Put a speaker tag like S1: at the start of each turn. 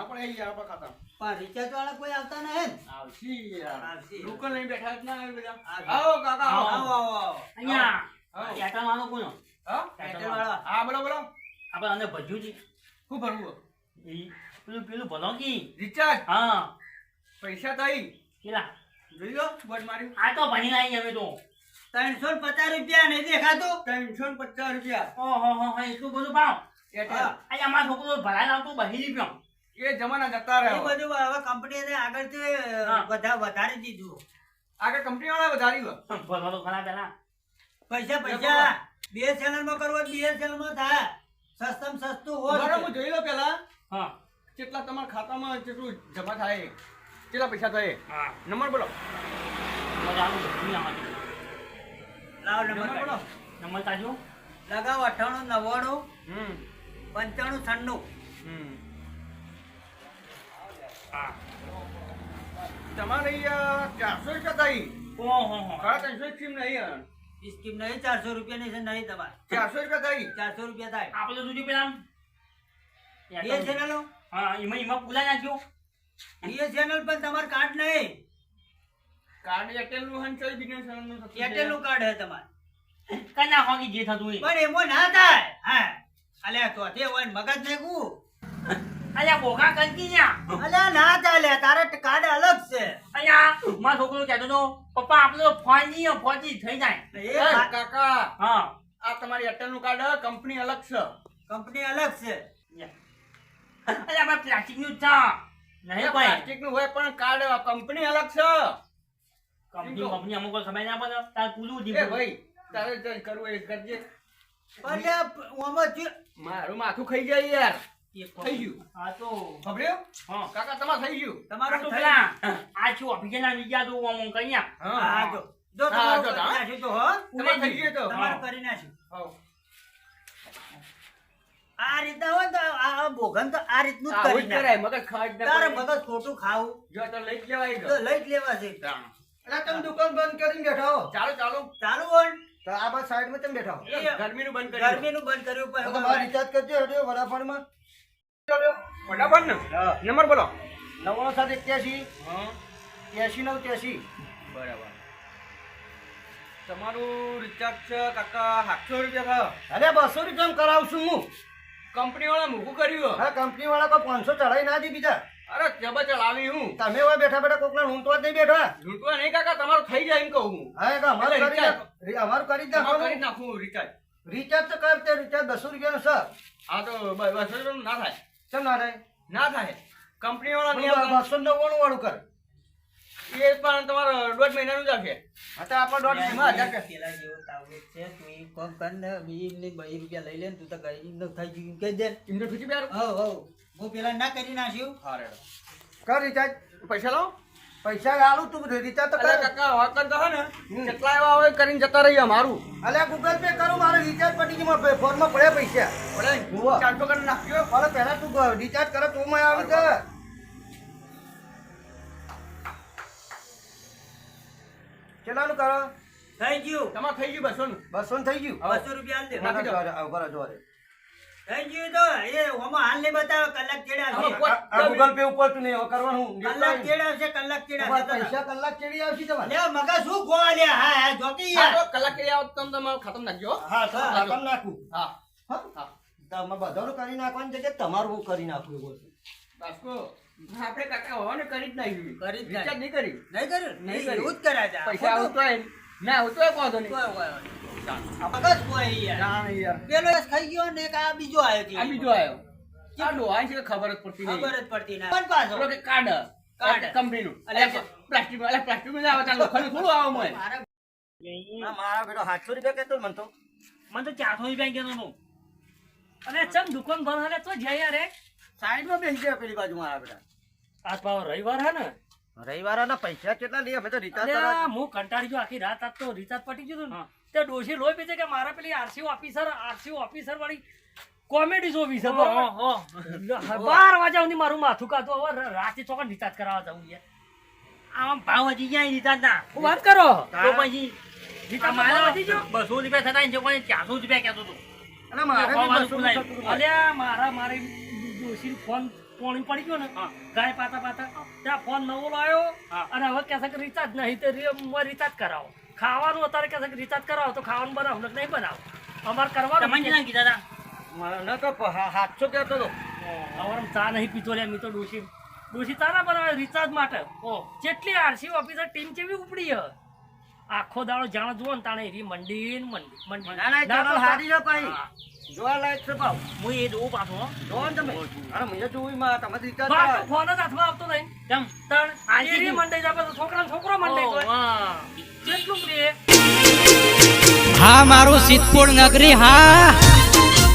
S1: પડે યાર આપણા ખાતા
S2: પણ રિચાર્જ વાળા કોઈ આવતા નહીં
S1: આવશી યાર
S2: આવશી.
S1: દુકાન લઈને બેઠા જ ના આવે બધા
S2: આવશી.
S1: આવો કાકા આવો
S2: આવો આવો આવો
S3: અહીંયા
S1: આવો.
S3: એટા માનો કોનો
S1: હા
S2: પેટ્રોલ વાળા
S1: હા બોલો બોલો
S3: આપણે અંદર ભજ્યું છે
S1: શું ભરવું
S3: ઈ પેલું ભલો કી
S1: રિચાર્જ
S3: હા
S1: પૈસા થઈ
S3: કેટલા
S1: જોઈ લો બોટ માર્યું
S3: આ તો ભણી લાવી અમે તો
S2: 350 રૂપિયા નહીં દેખાતું
S1: 350 રૂપિયા
S3: ઓહો હો હો એટલું બધું ભાવ
S1: એરટેલ.
S3: અહીંયા અમારા છોકરો ભરાય આવતું બહી રૂપિયા
S1: એ જમાના જતા
S2: એ
S1: રહ્યા
S2: બધું હવે કંપનીએ આગળથી
S3: હા.
S2: વધારી દીધું
S1: આગળ કંપની વાળા વધાર્યું
S3: ભરવા તો ખરા પેલા
S2: પૈસા BSNL માં કરવો BSNL માં થાય સસ્તામાં સસ્તું હોય
S1: બરાબર જોઈ લો પેલા
S3: હા
S1: કેટલા તમારા ખાતામાં કેટલું જમા થાય કેટલા પૈસા થાય
S3: હા
S1: નંબર બોલો
S3: મજાનું બધું આમાંથી
S2: લાવ
S1: નંબર
S2: નંબર
S1: બોલો
S3: નંબર તાજો
S2: લગાવ 98
S1: હમ
S2: 95 96
S1: હમ
S3: હા
S1: તમારે અહીંયા 400 રૂપિયા થઈ
S3: ઓહો હો
S1: 350 સ્કીમ નહીં
S2: સ્કીમ નહીં 400 રૂપિયા ની છે નહીં તમારે
S1: 400 રૂપિયા થઈ
S2: 400 રૂપિયા થાય
S3: આપણે તો પેલા
S2: BSNL
S3: હા એમાં પુલા નાખ્યો
S2: BSNL પણ તમારે કાર્ડ નહીં
S1: કાર્ડ એરટેલ નું હન ચોઈ બિઝનેસ નું
S2: એરટેલ નું કાર્ડ હે તમારે
S3: કઈ નાખો કે જે થતું હોય
S2: પણ એમાં ના થાય હા અલ્યા તો તે હોય ને મગજ નાખું
S3: અહીંયા બોગા કંકી ન્યા
S2: અલ્યા ના ચાલે તારે કાર્ડ અલગ છે
S3: અહીંયા મારો છોકરો કહેતો તો પપ્પા આપણે તો ફોન નહીં ફોજી થઈ જાય
S2: એ વાત-
S1: કાકા
S3: હા
S1: આ તમારી એરટેલ નું કાર્ડ કંપની અલગ છે
S2: કંપની અલગ છે
S3: અલ્યા આપણે પ્લાસ્ટિક નું જ છે નહીં કોઈ
S1: પ્લાસ્ટિક નું હોય પણ કાર્ડ કંપની અલગ છે
S3: કંપની અમુક વાર સમય ના પડે તાર પૂરું
S1: એ
S3: દીધું
S1: ભાઈ તારે જે કરવું એ કરજે
S2: અલ્યા ઓમાં જે
S1: મારું માથું ખાઈ જાય યાર થઈ ગયું
S3: હા તો
S1: ખબર્યો
S3: હા
S1: કાકા તમારે થઈ ગયું
S3: આ
S2: તમારું
S3: તો
S2: થઈ
S3: પેલા આ છું ઓફિસે ના વિચાર તો આમ કઈ
S2: હા જો જો
S1: હા,
S2: તમારું
S1: જો,
S2: કરી
S1: હા.
S2: નાખ્યું તો હો
S1: તમારે થઈ ગયું તો
S2: તમારું કરી નાખ્યું
S1: હા.
S2: આ રીતના હોય ને તો આ ભોગન તો આ રીતનું જ
S1: આવું
S2: કરી
S1: જ
S2: નાખે.
S1: કરાય, મગજ ખાવા જ ના
S2: તારે
S1: પડે.
S2: મગજ ખોટું ખાવું
S1: જો તો લઈ જ લેવાય
S2: તો લઈ જ લેવા છે
S1: અલા તમે દુકાન બંધ કરીને બેઠા હો ચાલો ચાલો
S2: ચાલુ હોય ને,
S4: તો આ બાજુ સાઈડમાં તમે બેઠા હો.
S2: એ
S1: ગરમીનું બંધ કરી
S2: ગરમીનું બંધ કર્યું
S4: તો
S2: પણ
S4: તમારે રિચાર્જ કરજો હેડ્યો વડાપાણમાં.
S1: ફટાફટ ને
S4: હા.
S1: નંબર બોલો
S4: 9781
S1: હા
S4: 8983.
S1: બરાબર તમારું રિચાર્જ છે કાકા 700 રૂપિયા
S4: અરે 200 રૂપિયામાં કરાવશું હું.
S1: કંપની વાળા મૂકું કર્યું
S4: હા, કંપની વાળા કોઈ 500 ચડાઈ ના દી બીજા.
S1: અરે જબર ચલાવી હું
S4: તમે હવે બેઠા બેઠા કોકના ઊંટવા જ નહીં બેઠા.
S1: લૂંટવા નહીં કાકા તમારું થઈ જાય એમ કહું હું
S4: હા, એ તો અમારું
S1: એટલે
S4: કરી નાખો. અમારું કરી જ
S1: તમારું કરી
S4: નાખવાનું.
S1: નાખું રિચાર્જ
S4: રિચાર્જ તો કરતે રિચાર્જ 200 રૂપિયાનું છે.
S1: આ તો 200 રૂપિયાનું ના થાય
S4: કેમ ના થાય?
S1: ના થાય કંપની વાળા
S4: હું
S1: નિયમ
S4: 299 વાળું કર.
S1: એ પણ તમારે 1.5 મહિનાનું જ આવશે
S4: હા, તો આપણે દોઢ મહિનામાં 1000 કે.
S2: પેલા જેવો તાવડો છે તું ઈ કોમ કર ને 20 ને 2 રૂપિયા લઈ લે ને તું તો ગઈ ન થઈ ગયું કહી દે
S1: એમને ખુશી પ્યાર
S2: હો હું પેલા ના કરી નાખ્યું
S1: હારે
S4: કર રિચાર્જ.
S1: પૈસા લાવો
S4: પૈસા આલું તું રિચાર્જ તો
S1: અલ્યા
S4: કર.
S1: કાકા વાત કરતા હે ને કેટલા એવા હોય કરીને જતા રહીએ મારું
S4: અલ્યા ગૂગલ પે કરું, મારું રિચાર્જ પટી ગયું, ફોનમાં પડ્યા પૈસા.
S1: પડે
S4: ઉવ્વ.
S1: 400 કરી નાખ્યો
S4: અરે પહેલા તું રિચાર્જ કરે તો મેં આવી છે. કેટલાનું કરો?
S2: થઈ ગયું
S1: તમારે થઈ ગયું 200 નું
S4: 200 થઈ ગયું.
S2: 200 રૂપિયા આલ દે
S1: નાખી દો.
S4: ઉભા રહો, જોવા દે.
S2: થઈ ગયું તો એ ઓમાં હાલ નહીં બતાવે કલાક ચેડા
S1: આમાં
S2: છે
S1: કોઈ-
S4: આ ગૂગલ પે ઉપર તું નહીં હવે કરવાનું.
S2: કલાક ચેડા છે કલાક ચેડા
S4: તમારે
S2: છે
S4: પૈસા કલાક ચેડી આવશે તમારે.
S2: લે મગા શું ગોવા લે હા હા જોકી
S1: હા
S2: યાર
S1: તો કલાક કે આવો તમે તમારું ખાતમ નાખજો હો.
S4: હા, તો
S1: હા,
S4: તમે નાખું.
S1: હા
S4: હા?
S1: હા
S4: તમે બધાનું કરી નાખવાની જગ્યાએ તમારું હું કરી નાખું એવું છે.
S1: બાસ્કો આપણે કાકા હોવાને કરી જ નાખ્યું
S2: કરી જ
S1: રિચાર્જ નહીં કર્યું
S2: નહીં કર્યું
S1: નહીં
S2: નહીં
S1: કર્યું.
S2: એવું જ કરાય છે
S1: પૈસા આવતો હોય ના આવતો હોય વાંધો નહીં
S2: મગજ કોઈ યાર
S1: ના નહીં યાર
S2: પેલો એક ખાઈ ગયો ને એક આ બીજો આવ્યો
S1: આ બીજો આવ્યો આ ડોહાઈ છે કે ખબર જ પડતી નહીં
S2: ખબર જ પડતી ના પણ પાછો
S1: પેલો કે કાર્ડ
S2: કાર્ડ.
S1: કંપનીનું
S2: અલ્યા,
S1: પ્લાસ્ટિક ના આવે ચાલો લોખંડનું થોડું આવે મોય
S2: મારા
S4: આ મારા બેટો 700 રૂપિયા કહેતો મને તો.
S3: મને તો 400 રૂપિયા કહેતો હતો અને ચમ દુકાન બંધ હલે તો જઈ યાર
S4: સાઈડમાં બેસી જાય પેલી બાજુ મારા બેટા.
S3: આજ પાવ રવિવાર હે ને
S4: રવિવારના પૈસા કેટલા લઈએ? અમે તો રિચાર્જ
S3: અલ્યા,
S4: કરાવ.
S3: હું કંટાળી ગયો આખી રાત આજ તો રિચાર્જ પટી ગયું ને તે ડોશી લોહી પીધે કે મારા પેલી આરસીઓ ઓફિસર વાળી કોમેડી જોવી છે 12 વાગ્યા સુધી મારું માથું કાઢું હવે રાતે ચોકન રિચાર્જ કરાવવા જવું યાર આમ ભાવ વધી ગયા રિચાર્જ ના હું વાત કરો તો પછી રિચાર્જ મારા વધી ગયો 200 રૂપિયા થતા ને જો કોઈ 400 રૂપિયા કહેતો હતો
S4: અને મારે બી 200
S3: અલ્યા મારી ડોશી ફોન પોણી પડી ગયો ને ગાય પાતા પાતા ત્યાં ફોન નવો લાવ્યો અને હવે કહેશે કે રિચાર્જ નહીં તો રિચાર્જ કરાવો ખાવાનું અત્યારે કહેશે કે રિચાર્જ કરાવો તો ખાવાનું બનાવો ને નહીં બનાવો અમારે કરવાનું
S1: મને તો 700 કહેતો હતો.
S3: અમારે ચા નહીં પીતો લે મેં તો ડોશી ચા ના બનાવે રિચાર્જ માટે જેટલી આરસી ઓફિસર ટીમ કેવી ઉપડી હે આખો દાડો જાણો જુઓ ને તાણે એવી મંડી
S1: ના ના ચાલો હારી છે ભાઈ. જોવા લાયક છે ભાવ.
S3: હું એ જોઉં પાછો હો.
S1: જોવો ને તમે. અરે મને જોવી માં તમારે રિચાર્જ
S3: બાપ તો
S1: કરાવે.
S3: ફોન જ હાથમાં આવતો નહીં કેમ તણ આજી મંડી જાય તો છોકરો મંડી જાય કેટલું રે
S5: હા મારું સિદ્ધપુર નગરી હા